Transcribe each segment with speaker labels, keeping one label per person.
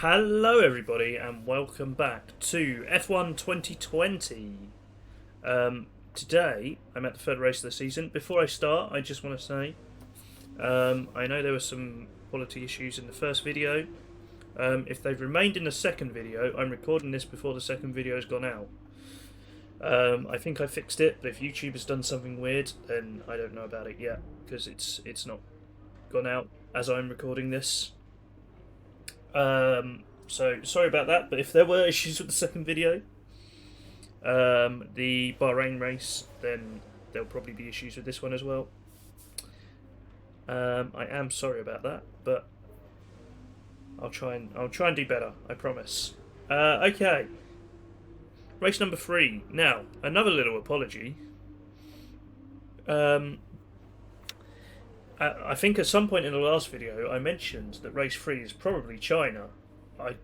Speaker 1: Hello, everybody, and welcome back to F1 2020. Today, I'm at the third race of the season. Before I start, I just want to say I know there were some quality issues in the first video. If they've remained in the second video, I'm recording this before the second video has gone out. I think I fixed it, but if YouTube has done something weird, then I don't know about it yet, because it's not gone out as I'm recording this. So sorry about that, but if there were issues with the second video, the Bahrain race, then there'll probably be issues with this one as well. I am sorry about that, but I'll try and do better, I promise. Okay. Race number 3. Now, another little apology. I think at some point in the last video I mentioned that race 3 is probably China. I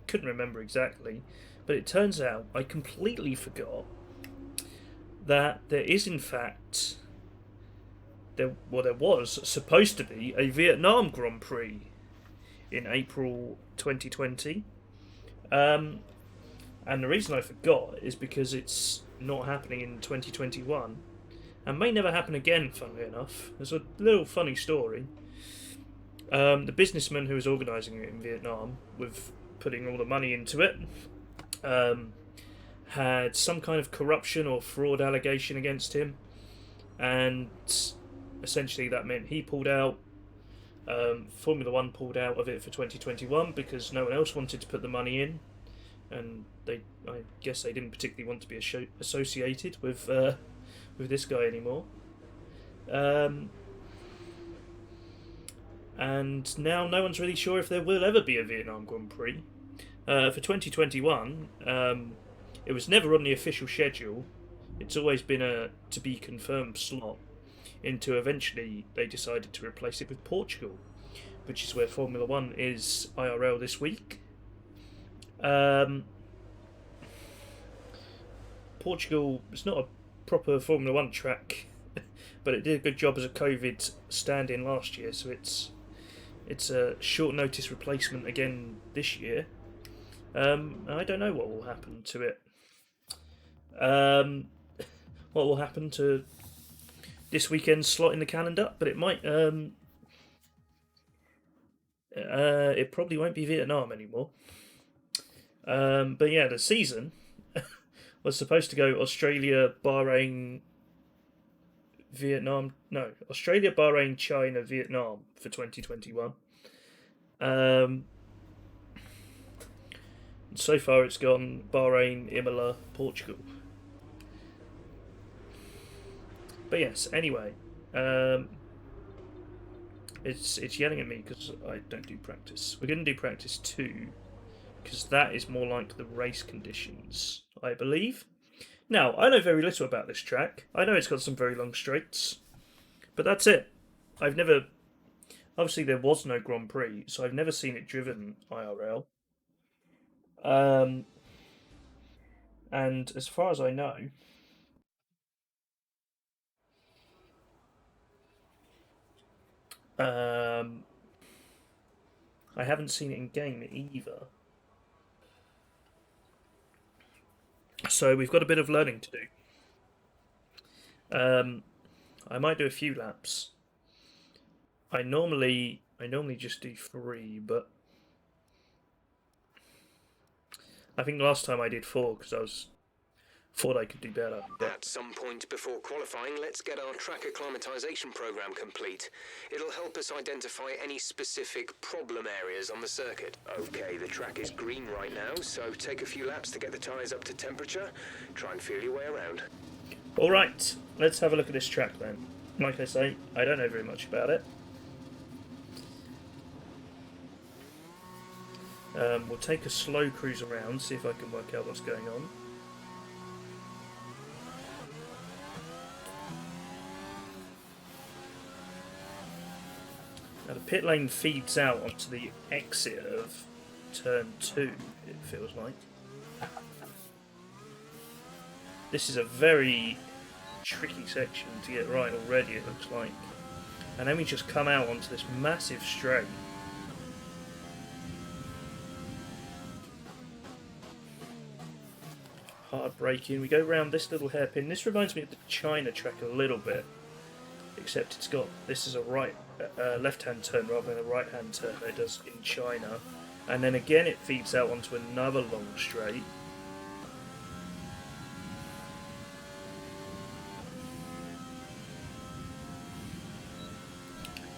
Speaker 1: couldn't remember exactly, but it turns out I completely forgot that there is in fact there was supposed to be a Vietnam Grand Prix in April 2020. And the reason I forgot is because it's not happening in 2021. And may never happen again, funnily enough. There's a little funny story. The businessman who was organising it in Vietnam, with putting all the money into it, had some kind of corruption or fraud allegation against him. And essentially that meant he pulled out. Formula One pulled out of it for 2021 because no one else wanted to put the money in. And I guess they didn't particularly want to be associated with this guy anymore. And now no one's really sure if there will ever be a Vietnam Grand Prix. For 2021, it was never on the official schedule. It's always been a to be confirmed slot, until eventually they decided to replace it with Portugal, which is where Formula One is IRL this week. Portugal is not a proper Formula One track, but it did a good job as a COVID stand-in last year, so it's a short notice replacement again this year. I don't know what will happen to it. What will happen to this weekend's slot in the calendar, but it might. It probably won't be Vietnam anymore. But yeah, the season was supposed to go Australia, Bahrain, Vietnam. No, Australia, Bahrain, China, Vietnam for 2021. So far, it's gone Bahrain, Imola, Portugal. But yes, anyway, it's yelling at me because I don't do practice. We're going to do practice 2. Because that is more like the race conditions, I believe. Now, I know very little about this track. I know it's got some very long straights. But that's it. I've never... Obviously, there was no Grand Prix, so I've never seen it driven IRL. And as far as I know... I haven't seen it in game either. So we've got a bit of learning to do. I might do a few laps. I normally just do 3, but I think last time I did 4 because thought I could do better.
Speaker 2: At some point before qualifying, let's get our track acclimatization program complete. It'll help us identify any specific problem areas on the circuit. Okay, the track is green right now, so take a few laps to get the tyres up to temperature. Try and feel your way around.
Speaker 1: Alright, let's have a look at this track then. Like I say, I don't know very much about it. We'll take a slow cruise around, see if I can work out what's going on. Now the pit lane feeds out onto the exit of turn 2, it feels like. This is a very tricky section to get right already, it looks like. And then we just come out onto this massive straight. hard braking. We go round this little hairpin. This reminds me of the China track a little bit, except it's got, this is a left-hand turn rather than a right-hand turn that it does in China. And then again it feeds out onto another long straight.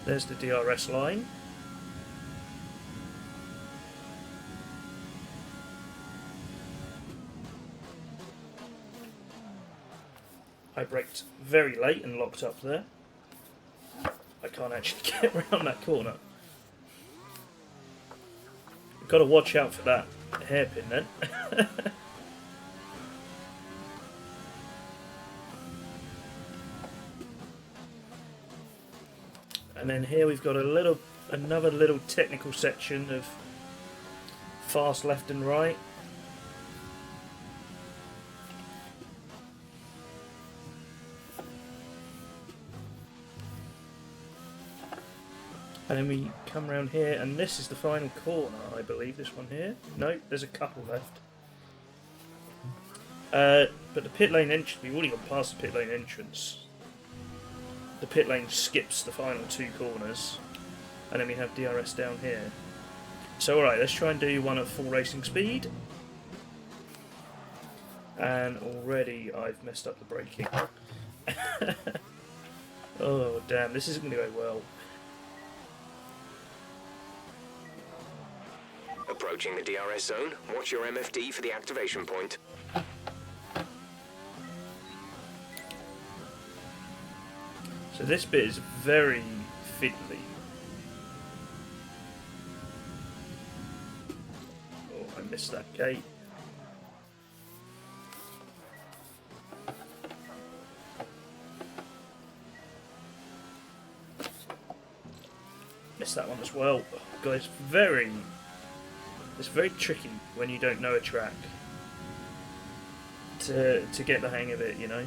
Speaker 1: There's the DRS line. I braked very late and locked up there. I can't actually get around that corner. You've got to watch out for that hairpin then. And then here we've got another little technical section of fast left and right. And then we come around here, and this is the final corner, I believe, this one here. No, there's a couple left. But the pit lane entrance, we've already gone past the pit lane entrance. The pit lane skips the final two corners, and then we have DRS down here. So alright, let's try and do one at full racing speed. And already I've messed up the braking. Oh damn, this isn't going to go well.
Speaker 2: Approaching the DRS zone, watch your MFD for the activation point.
Speaker 1: So this bit is very fiddly. Oh, I missed that gate. Missed that one as well. Oh, God, it's very tricky when you don't know a track to get the hang of it, you know.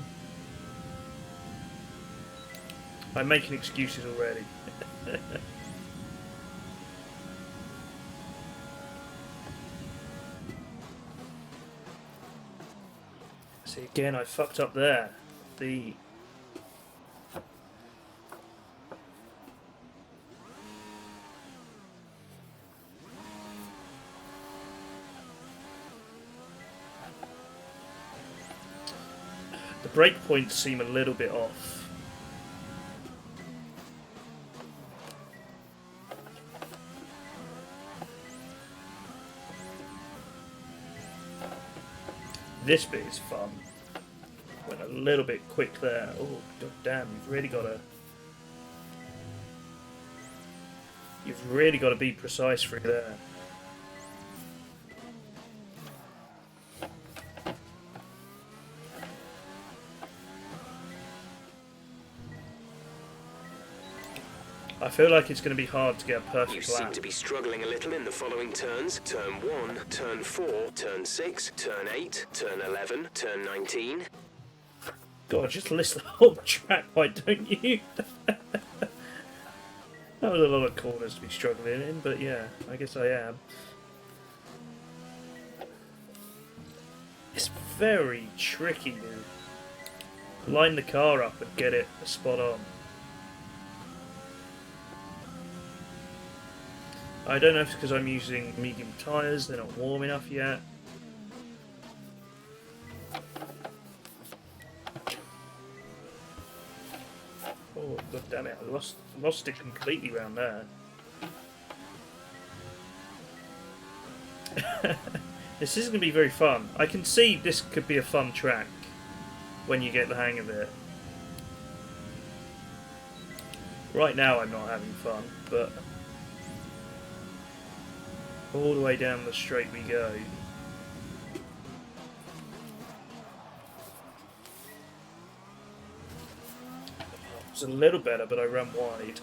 Speaker 1: I'm making excuses already. See, again, I fucked up there. The brake points seem a little bit off. This bit is fun. Went a little bit quick there. Oh, god damn! You've really got to be precise through there. I feel like it's going to be hard to get a perfect
Speaker 2: You
Speaker 1: lap.
Speaker 2: seem to be struggling a little in the following turns. Turn 1, turn 4, turn 6, turn 8, turn 11, turn 19.
Speaker 1: God, just list the whole track, why don't you? That was a lot of corners to be struggling in, but yeah, I guess I am. It's very tricky to line the car up and get it spot on. I don't know if it's because I'm using medium tyres, they're not warm enough yet. Oh, god damn it, I lost it completely round there. This isn't going to be very fun. I can see this could be a fun track when you get the hang of it. Right now I'm not having fun, but all the way down the straight we go. It was a little better, but I ran wide.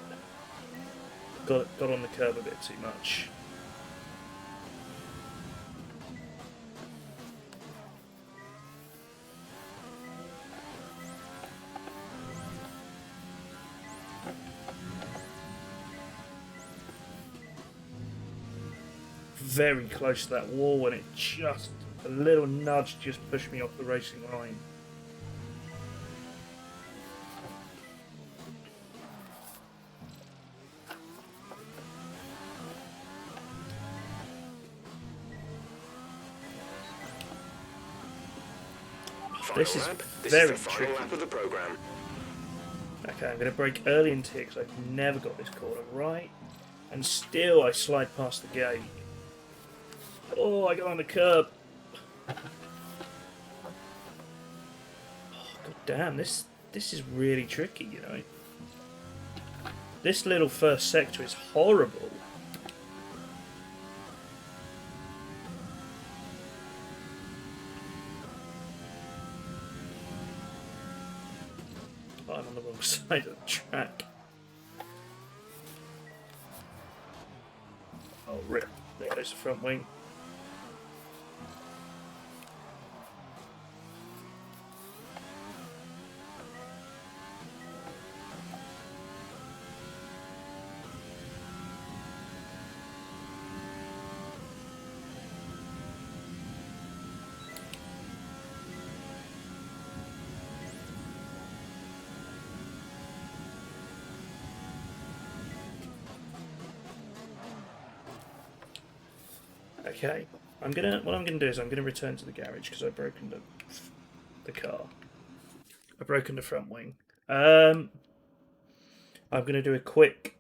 Speaker 1: Got on the curb a bit too much. Very close to that wall and it just A little nudge just pushed me off the racing line. This is very
Speaker 2: the final
Speaker 1: tricky.
Speaker 2: lap of the program.
Speaker 1: Okay, I'm going to brake early into here because I've never got this corner right. And still I slide past the gate. Oh, I got on the curb. Oh, god damn, this is really tricky, you know. This little first sector is horrible. I'm on the wrong side of the track. Oh, rip. There goes the front wing. Okay, what I'm gonna do is I'm gonna return to the garage because I've broken the car. I've broken the front wing. I'm gonna do a quick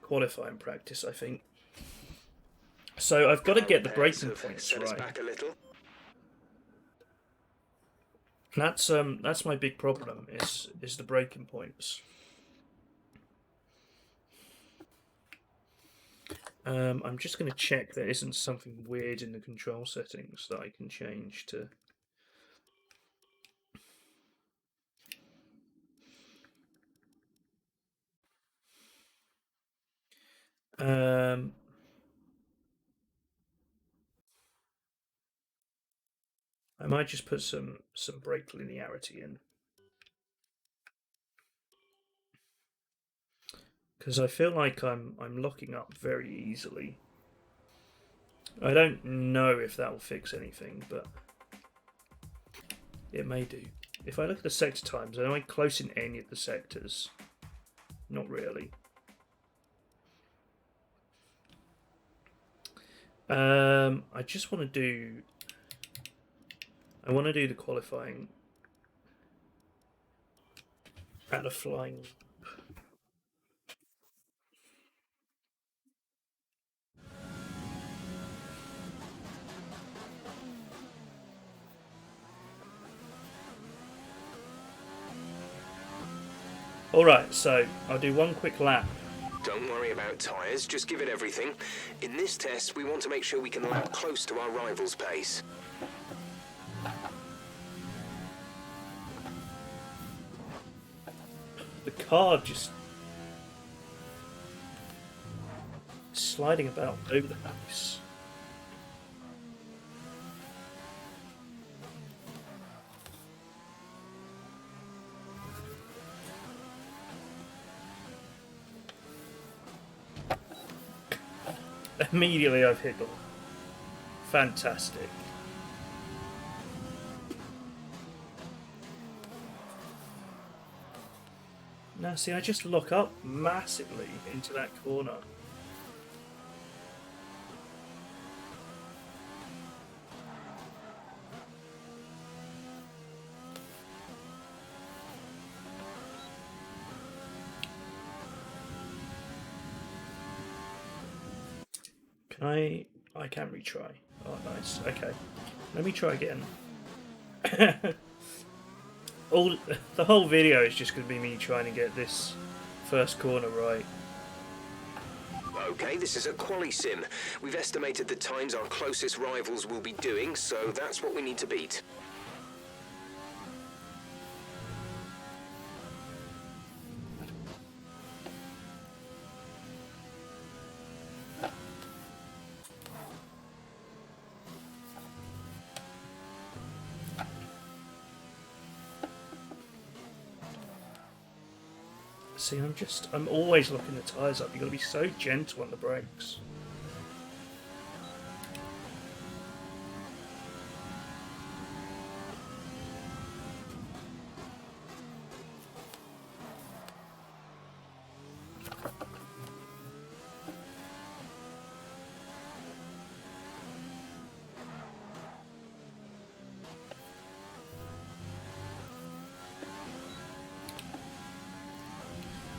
Speaker 1: qualifying practice, I think. So I've got to get the braking points right.
Speaker 2: Back a little.
Speaker 1: That's my big problem is the braking points. I'm just going to check there isn't something weird in the control settings that I can change to. I might just put some brake linearity in. Because I feel like I'm locking up very easily. I don't know if that will fix anything, but it may do. If I look at the sector times, am I close in any of the sectors? Not really. I just want to do. I want to do the qualifying at a flying. Alright, so I'll do one quick lap.
Speaker 2: Don't worry about tyres, just give it everything. In this test, we want to make sure we can lap close to our rival's pace.
Speaker 1: The car just sliding about over the place. Immediately I've hit them. Fantastic. Now see, I just lock up massively into that corner. Can I can retry. Oh, nice. Okay. Let me try again. The whole video is just going to be me trying to get this first corner right.
Speaker 2: Okay, this is a quali sim. We've estimated the times our closest rivals will be doing, so that's what we need to beat.
Speaker 1: See, I'm always locking the tyres up. You've got to be so gentle on the brakes.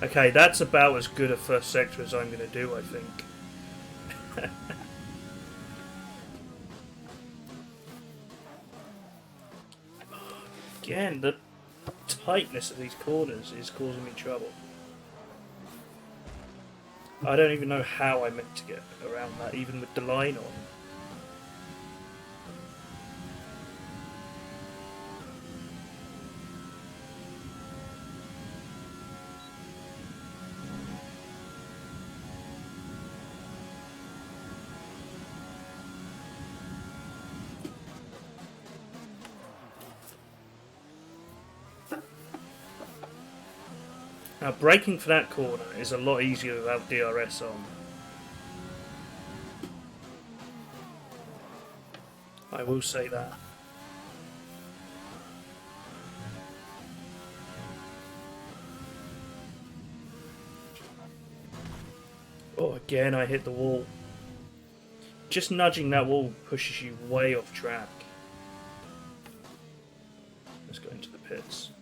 Speaker 1: Okay, that's about as good a first sector as I'm going to do, I think. Again, the tightness of these corners is causing me trouble. I don't even know how I meant to get around that, even with the line on. Now, braking for that corner is a lot easier without DRS on. I will say that. Oh, again, I hit the wall. Just nudging that wall pushes you way off track. Let's go into the pits.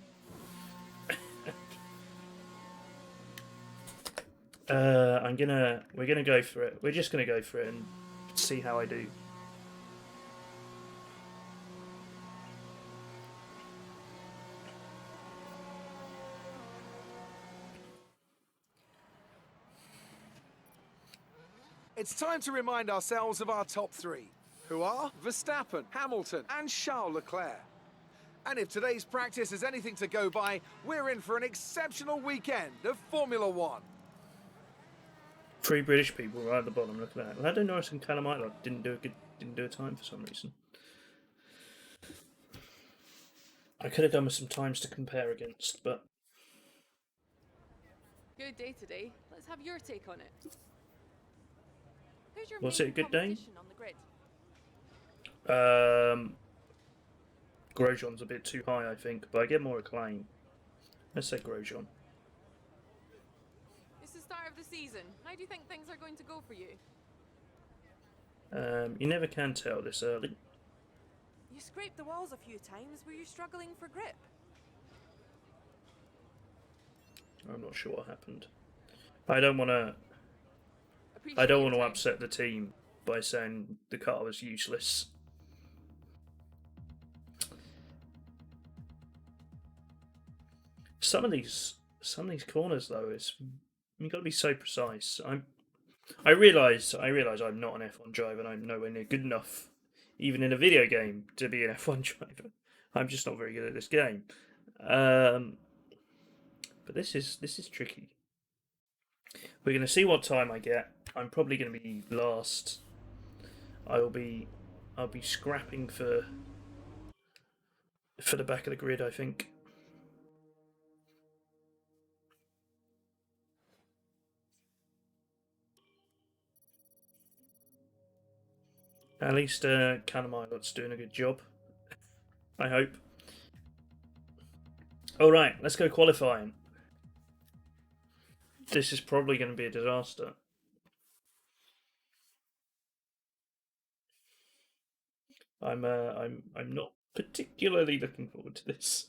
Speaker 1: We're gonna go for it. We're just gonna go for it and see how I do.
Speaker 3: It's time to remind ourselves of our top three, who are Verstappen, Hamilton, and Charles Leclerc. And if today's practice is anything to go by, we're in for an exceptional weekend of Formula One.
Speaker 1: 3 British people right at the bottom. Look at that. Lando Norris and Callum Ayler didn't do a time for some reason. I could have done with some times to compare against, but
Speaker 4: Good day today. Let's have your take on it. Who's your
Speaker 1: was
Speaker 4: main
Speaker 1: it a good day?
Speaker 4: competition on the grid?
Speaker 1: Grosjean's a bit too high, I think, but I get more acclaim. Let's say Grosjean.
Speaker 4: It's the start of the season. How do you think things are going to go for you?
Speaker 1: You never can tell this early.
Speaker 5: You scraped the walls a few times. Were you struggling for grip?
Speaker 1: I'm not sure what happened. I don't want to
Speaker 4: Appreciate your time.
Speaker 1: upset the team by saying the car was useless. Some of these corners though you've got to be so precise. I realise I'm not an F1 driver and I'm nowhere near good enough, even in a video game, to be an F1 driver. I'm just not very good at this game. But this is tricky. We're going to see what time I get. I'm probably going to be last. I'll be scrapping for the back of the grid, I think. At least Callum Ayler's doing a good job. I hope. Alright, let's go qualifying. This is probably going to be a disaster. I'm not particularly looking forward to this.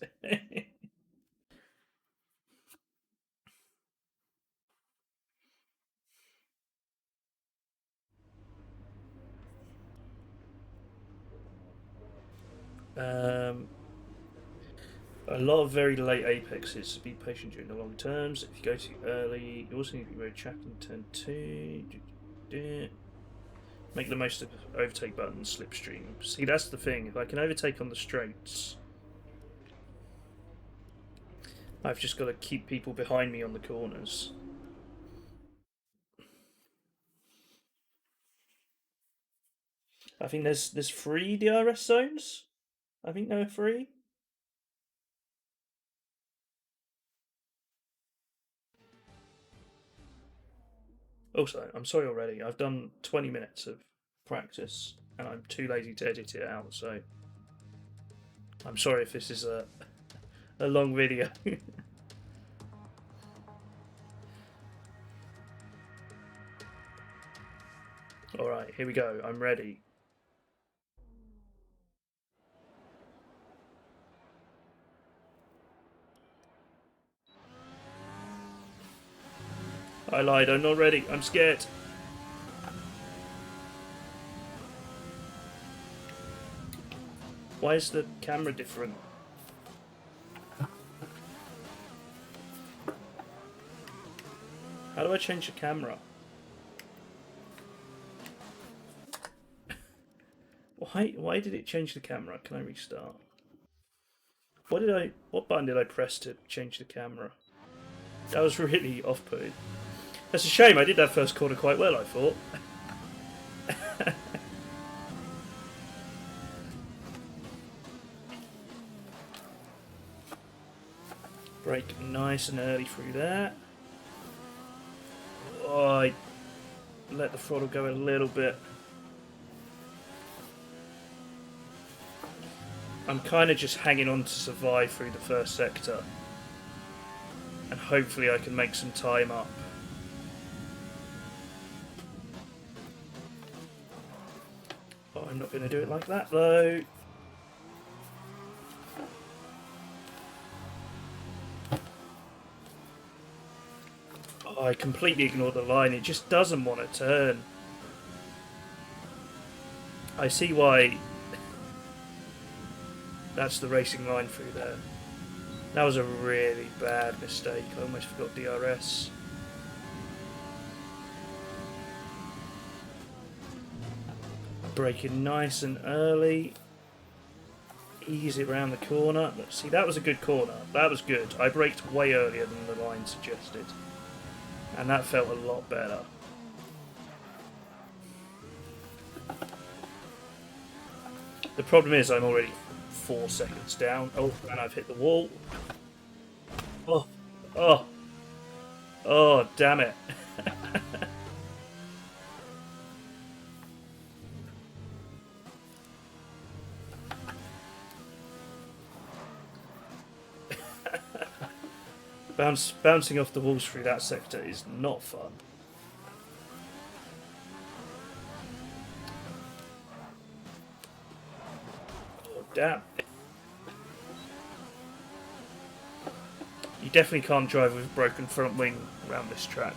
Speaker 1: A lot of very late apexes, so be patient during the long turns. If you go too early, you also need to be very track in turn 2. Make the most of overtake button slipstream. See, that's the thing. If I can overtake on the straights, I've just got to keep people behind me on the corners. I think there's 3 DRS zones. I think there are 3. Also, I'm sorry already. I've done 20 minutes of practice and I'm too lazy to edit it out, so I'm sorry if this is a long video. Alright, here we go. I'm ready. I lied, I'm not ready. I'm scared. Why is the camera different? How do I change the camera? Why did it change the camera? Can I restart? What button did I press to change the camera? That was really off-putting. That's a shame, I did that first corner quite well, I thought. Brake nice and early through that. Oh, I let the throttle go a little bit. I'm kind of just hanging on to survive through the first sector. And hopefully I can make some time up. Oh, I'm not going to do it like that though. Oh, I completely ignored the line. It just doesn't want to turn. I see why that's the racing line through there. That was a really bad mistake. I almost forgot DRS. Braking nice and early. Easy around the corner. Let's see, that was a good corner. That was good. I braked way earlier than the line suggested. And that felt a lot better. The problem is I'm already 4 seconds down. Oh, and I've hit the wall. Oh, oh, oh, damn it. Bouncing off the walls through that sector is not fun. Oh, damn. You definitely can't drive with a broken front wing around this track.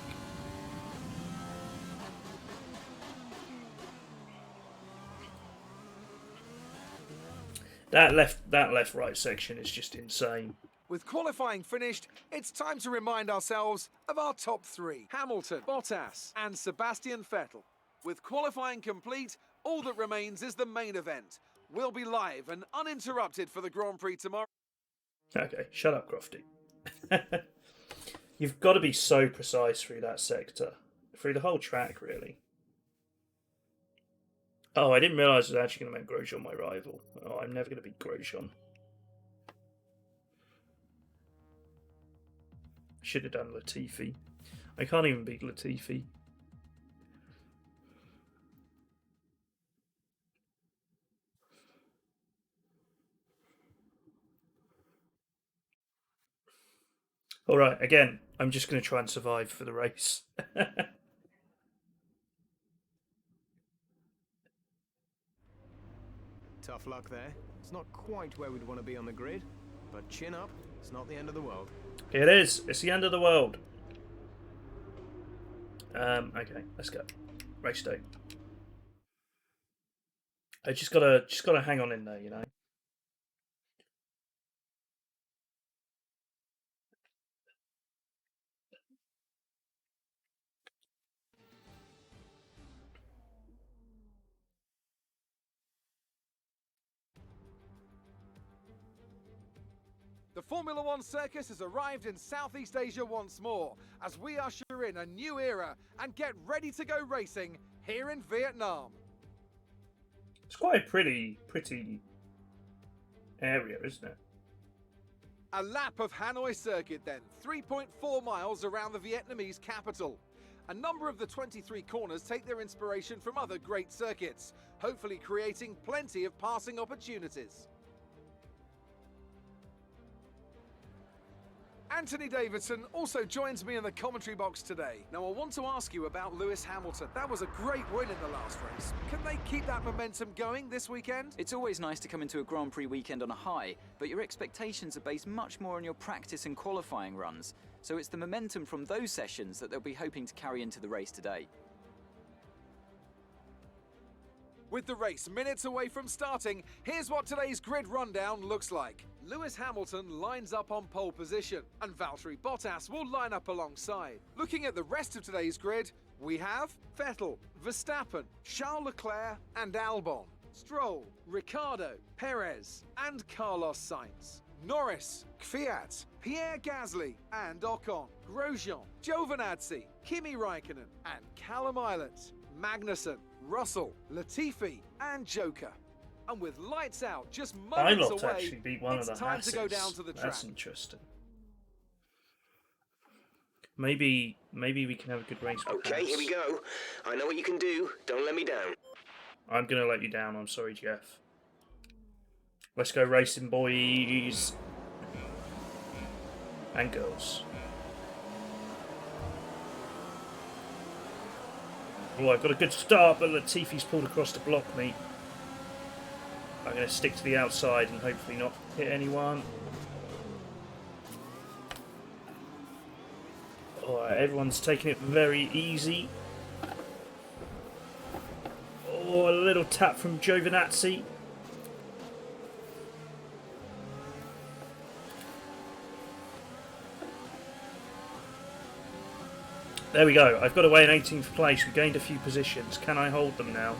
Speaker 1: That left right section is just insane.
Speaker 3: With qualifying finished, it's time to remind ourselves of our top three. Hamilton, Bottas and Sebastian Vettel. With qualifying complete, all that remains is the main event. We'll be live and uninterrupted for the Grand Prix tomorrow.
Speaker 1: Okay, shut up, Crofty. You've got to be so precise through that sector. Through the whole track, really. Oh, I didn't realise I was actually going to make Grosjean my rival. Oh, I'm never going to beat Grosjean. Should have done Latifi. I can't even beat Latifi. Alright, again, I'm just going to try and survive for the race.
Speaker 6: Tough luck there. It's not quite where we'd want to be on the grid, but chin up, it's not the end of the world.
Speaker 1: It is. It's the end of the world. Okay, let's go. Race day. I just gotta hang on in there, you know.
Speaker 3: The Formula One circus has arrived in Southeast Asia once more as we usher in a new era and get ready to go racing here in Vietnam.
Speaker 1: It's quite a pretty area, isn't it?
Speaker 3: A lap of Hanoi circuit then, 3.4 miles around the Vietnamese capital. A number of the 23 corners take their inspiration from other great circuits, hopefully creating plenty of passing opportunities. Anthony Davidson also joins me in the commentary box today. Now I want to ask you about Lewis Hamilton. That was a great win in the last race. Can they keep that momentum going this weekend?
Speaker 7: It's always nice to come into a Grand Prix weekend on a high, but your expectations are based much more on your practice and qualifying runs. so it's the momentum from those sessions that they'll be hoping to carry into the race today.
Speaker 3: With the race minutes away from starting, here's what today's grid rundown looks like. Lewis Hamilton lines up on pole position, and Valtteri Bottas will line up alongside. Looking at the rest of today's grid, we have Vettel, Verstappen, Charles Leclerc and Albon, Stroll, Ricciardo, Perez and Carlos Sainz, Norris, Kvyat, Pierre Gasly and Ocon, Grosjean, Giovinazzi, Kimi Raikkonen and Callum Islet, Magnussen, Russell, Latifi and Joker. And with lights out just moments
Speaker 1: Pilot
Speaker 3: away,
Speaker 1: actually beat one
Speaker 3: it's
Speaker 1: of the
Speaker 3: time to go
Speaker 1: Hasses.
Speaker 3: down to the track.
Speaker 1: That's interesting. Maybe we can have a good race.
Speaker 2: Okay, here we go. I know what you can do. Don't let me down.
Speaker 1: I'm gonna let you down. I'm sorry, Jeff. Let's go racing, boys and girls. Oh, I've got a good start, but Latifi's pulled across to block me. I'm going to stick to the outside and hopefully not hit anyone. Alright, everyone's taking it very easy. Oh, a little tap from Giovinazzi. There we go. I've got away in 18th place. We gained a few positions. Can I hold them now?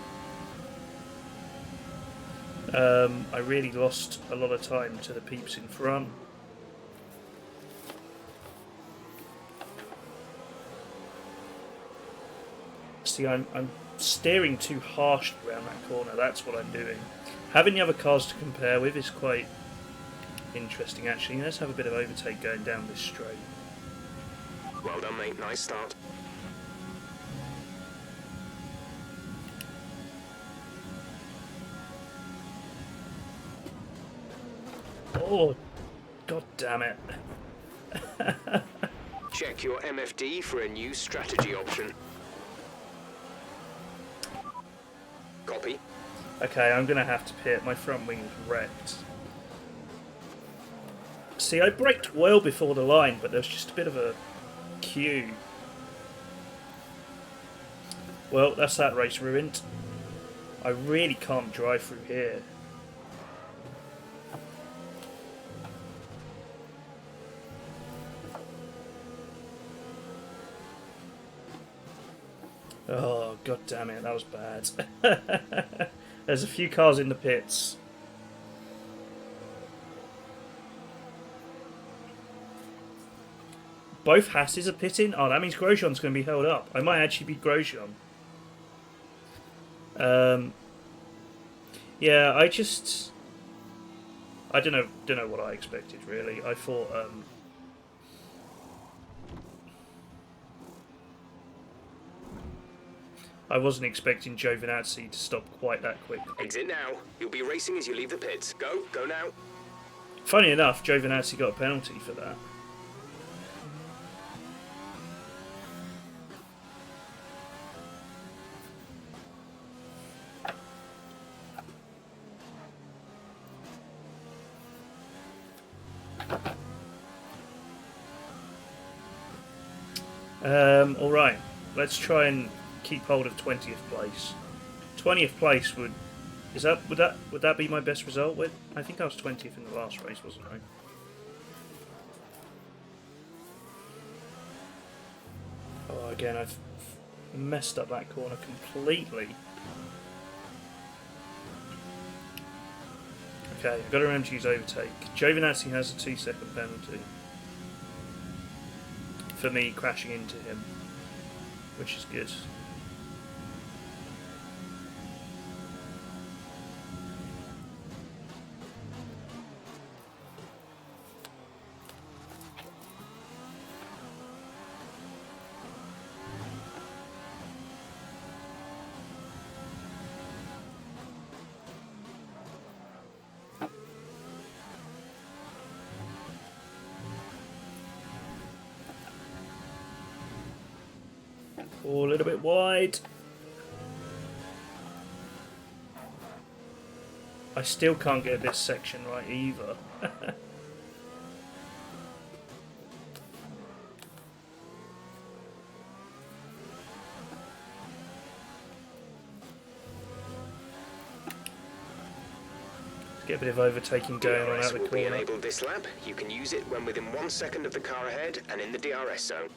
Speaker 1: I really lost a lot of time to the peeps in front. See, I'm steering too harsh around that corner. That's what I'm doing. Having the other cars to compare with is quite interesting, actually. Let's have a bit of overtake going down this straight.
Speaker 2: Well done, mate. Nice start.
Speaker 1: Oh, god damn it.
Speaker 2: Check your MFD for a new strategy option. Copy.
Speaker 1: Okay, I'm going to have to pit. My front wing is wrecked. See, I braked well before the line, but there was just a bit of a queue. Well, that's that race ruined. I really can't drive through here. Oh, god damn it, that was bad. There's a few cars in the pits. Both Hasses are pitting? Oh, that means Grosjean's going to be held up. I might actually beat Grosjean. Yeah, I don't know what I expected, really. I thought, I wasn't expecting Giovinazzi to stop quite that quickly.
Speaker 2: Exit now. You'll be racing as you leave the pits. Go now.
Speaker 1: Funny enough, Giovinazzi got a penalty for that. Alright, let's try and keep hold of 20th place. 20th place would that be my best result? I think I was 20th in the last race, wasn't I? Oh, again, I've messed up that corner completely. Okay, I've got to remember to use overtake. Giovinazzi has a 2-second penalty for me crashing into him, which is good. Oh, a little bit wide. I still can't get this section right either. Get a bit of overtaking going on
Speaker 2: DRS
Speaker 1: out the
Speaker 2: will be
Speaker 1: corner.
Speaker 2: enabled this lap. You can use it when within 1 second of the car ahead and in the DRS zone.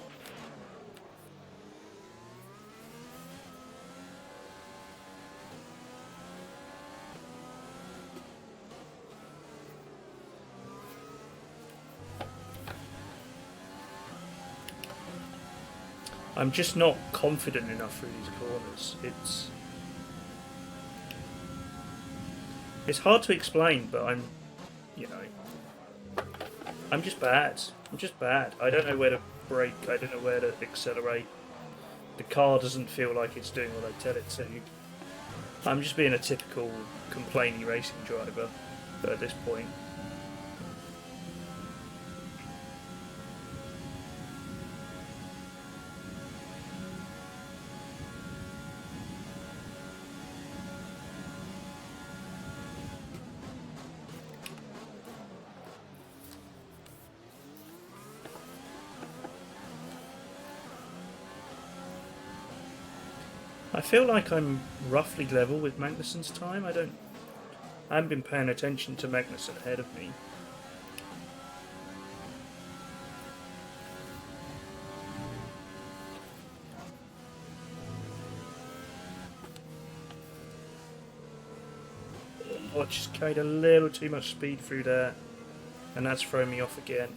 Speaker 1: I'm just not confident enough through these corners. It's hard to explain, but I'm just bad. I'm just bad. I don't know where to brake. I don't know where to accelerate. The car doesn't feel like it's doing what I tell it to. I'm just being a typical complainy racing driver at this point. I feel like I'm roughly level with Magnussen's time. I haven't been paying attention to Magnussen ahead of me. Oh, I just carried a little too much speed through there, and that's thrown me off again.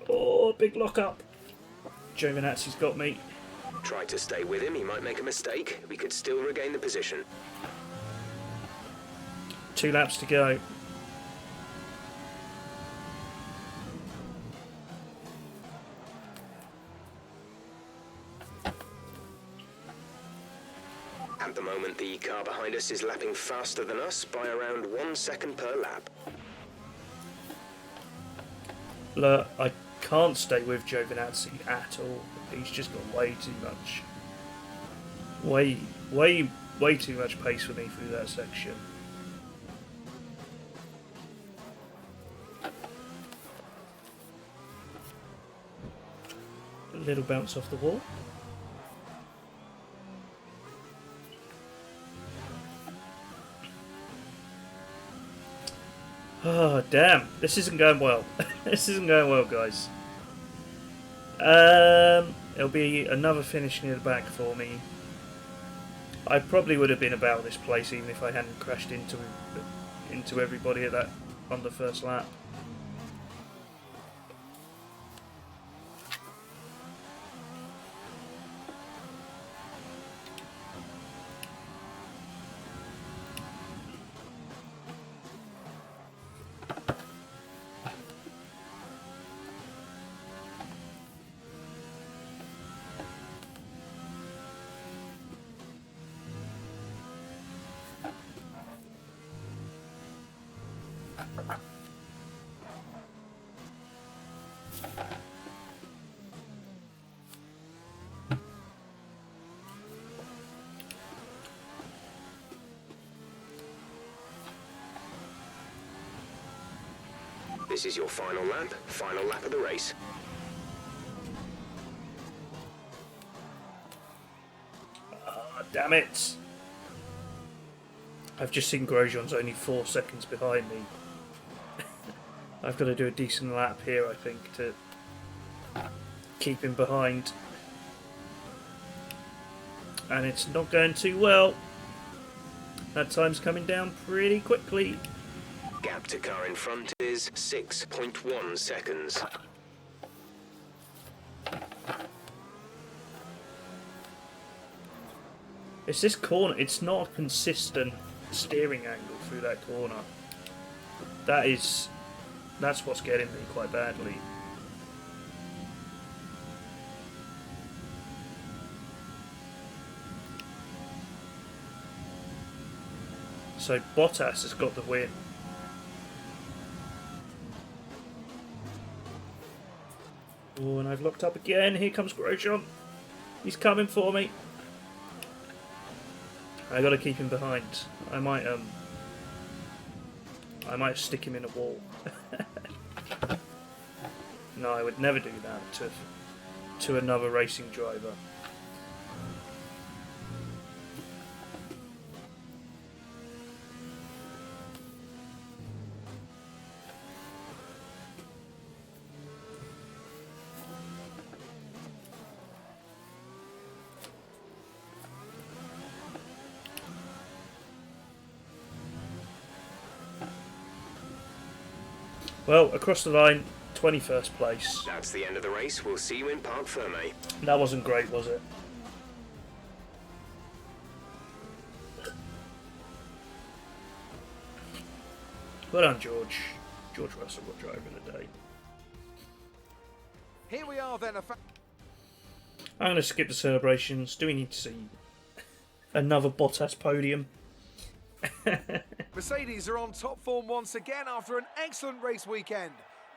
Speaker 1: Oh, big lock up. Giovinazzi's got me.
Speaker 2: Try to stay with him, he might make a mistake. We could still regain the position.
Speaker 1: 2 laps to go.
Speaker 2: At the moment, the car behind us is lapping faster than us by around 1 second per lap.
Speaker 1: Look, I can't stay with Giovinazzi at all. He's just got way too much. Way too much pace for me through that section. A little bounce off the wall. Oh, damn. This isn't going well. This isn't going well, guys. It'll be another finish near the back for me. I probably would have been about this place even if I hadn't crashed into everybody at that on the first lap.
Speaker 2: This is your final lap of the race.
Speaker 1: Ah, damn it! I've just seen Grosjean's only 4 seconds behind me. I've got to do a decent lap here, I think, to keep him behind. And it's not going too well. That time's coming down pretty quickly.
Speaker 2: Gap to car in front is 6.1 seconds.
Speaker 1: It's this corner. It's not a consistent steering angle through that corner. That's what's getting me quite badly. So Bottas has got the win. Oh, and I've locked up again. Here comes Grosjean. He's coming for me. I got to keep him behind. I might stick him in a wall. No, I would never do that to another racing driver. Well, across the line, 21st place.
Speaker 2: That's the end of the race. We'll see you in Parc Fermé.
Speaker 1: That wasn't great, was it? Well done, George. George Russell got driver of the day.
Speaker 3: Here we are then.
Speaker 1: I'm going to skip the celebrations. Do we need to see another Bottas podium?
Speaker 3: Mercedes are on top form once again after an excellent race weekend.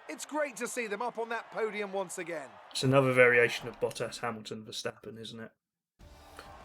Speaker 3: It's great to see them up on that podium once again.
Speaker 1: It's another variation of Bottas, Hamilton, Verstappen, isn't it?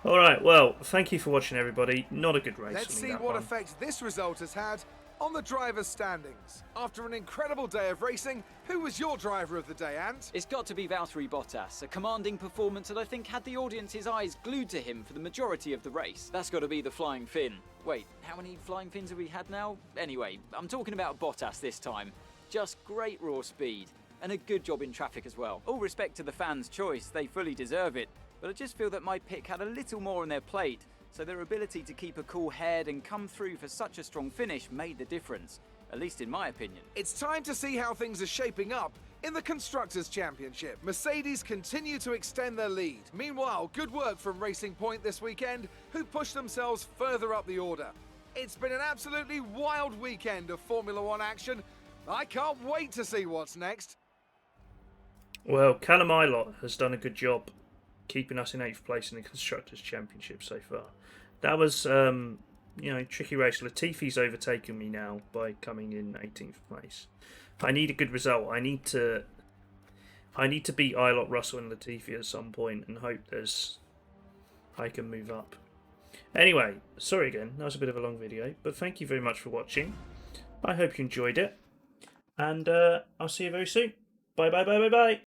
Speaker 1: Alright, well, thank you for watching, everybody. Not a good race.
Speaker 3: Let's see what effect this result has had on the drivers' standings. After an incredible day of racing, who was your driver of the day, Ant?
Speaker 7: It's got to be Valtteri Bottas, a commanding performance that I think had the audience's eyes glued to him for the majority of the race. That's got to be the flying fin. Wait, how many flying fins have we had now? Anyway, I'm talking about Bottas this time. Just great raw speed, and a good job in traffic as well. All respect to the fans' choice, they fully deserve it, but I just feel that my pick had a little more on their plate, so their ability to keep a cool head and come through for such a strong finish made the difference, at least in my opinion.
Speaker 3: It's time to see how things are shaping up in the Constructors' Championship. Mercedes continue to extend their lead. Meanwhile, good work from Racing Point this weekend, who pushed themselves further up the order. It's been an absolutely wild weekend of Formula One action. I can't wait to see what's next.
Speaker 1: Well, Callum Ilott has done a good job keeping us in 8th place in the Constructors' Championship so far. That was, tricky race. Latifi's overtaken me now by coming in 18th place. I need a good result. I need to beat Ilott, Russell and Latifi at some point and hope I can move up. Anyway, sorry again, that was a bit of a long video, but thank you very much for watching. I hope you enjoyed it, and I'll see you very soon. Bye bye bye bye bye.